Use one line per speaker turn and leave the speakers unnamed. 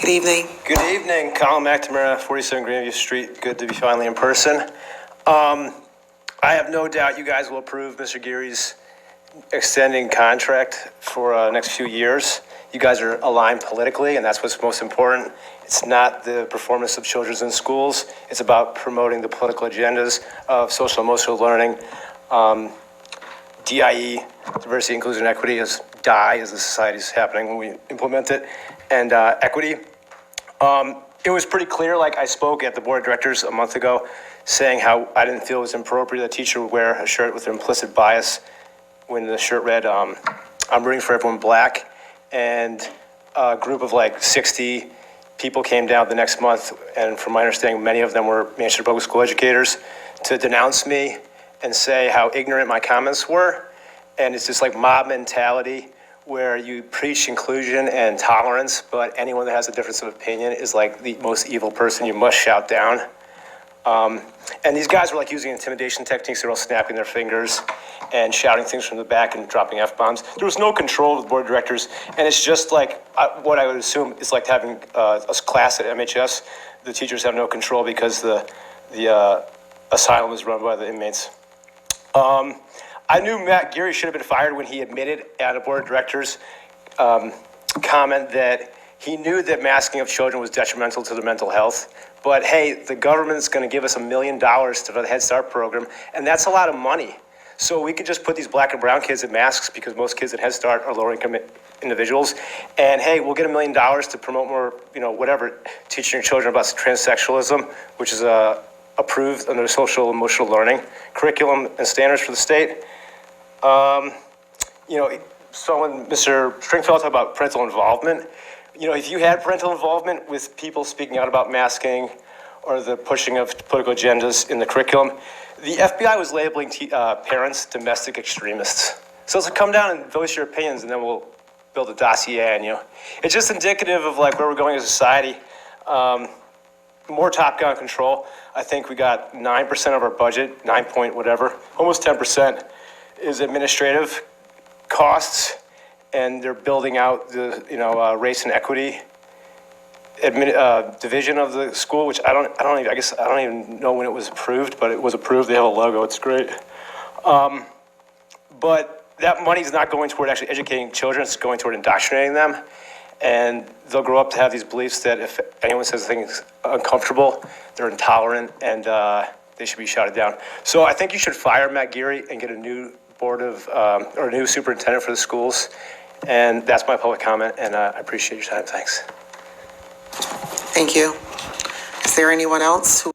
Good evening.
Good evening, Colin, McNamara, 47 Grandview Street. Good to be finally in person. I have no doubt you guys will approve Mr. Geary's extending contract for next few years. You guys are aligned politically, and that's what's most important. It's not the performance of children in schools. It's about promoting the political agendas of social emotional learning. DIE, diversity, inclusion, and equity, is DIE, as the society is happening when we implement it, and equity. It was pretty clear, like I spoke at the board of directors a month ago, saying how I didn't feel it was appropriate that a teacher would wear a shirt with an implicit bias when the shirt read, I'm rooting for everyone black. And a group of like 60 people came down the next month, and from my understanding, many of them were Manchester Public School educators, to denounce me and say how ignorant my comments were. And it's just like mob mentality where you preach inclusion and tolerance, but anyone that has a difference of opinion is like the most evil person you must shout down. And these guys were like using intimidation techniques. They were all snapping their fingers and shouting things from the back and dropping F-bombs. There was no control of the board of directors. And it's just like what I would assume is like having a class at MHS. The teachers have no control because the asylum is run by the inmates. I knew Matt Geary should have been fired when he admitted at a board of directors comment that he knew that masking of children was detrimental to their mental health. But hey, the government's going to give us $1 million to the Head Start program, and that's a lot of money. So we could just put these black and brown kids in masks because most kids at Head Start are lower income individuals. And hey, we'll get $1 million to promote more, whatever, teaching your children about transsexualism, which is approved under social emotional learning curriculum and standards for the state. Someone, Mr. Stringfellow, talked about parental involvement. If you had parental involvement with people speaking out about masking or the pushing of political agendas in the curriculum, the FBI was labeling parents domestic extremists. So it's like, come down and voice your opinions, and then we'll build a dossier on you. It's just indicative of like where we're going as a society. More top-down control. I think we got 9% of our budget, 9 point whatever, almost 10% is administrative costs, and they're building out the race and equity division of the school, which I don't even know when it was approved, but it was approved. They have a logo. It's great. But that money's not going toward actually educating children. It's going toward indoctrinating them. And they'll grow up to have these beliefs that if anyone says things uncomfortable, they're intolerant, and they should be shouted down. So I think you should fire Matt Geary and get a new or a new superintendent for the schools. And that's my public comment, and I appreciate your time. Thanks.
Thank you. Is there anyone else who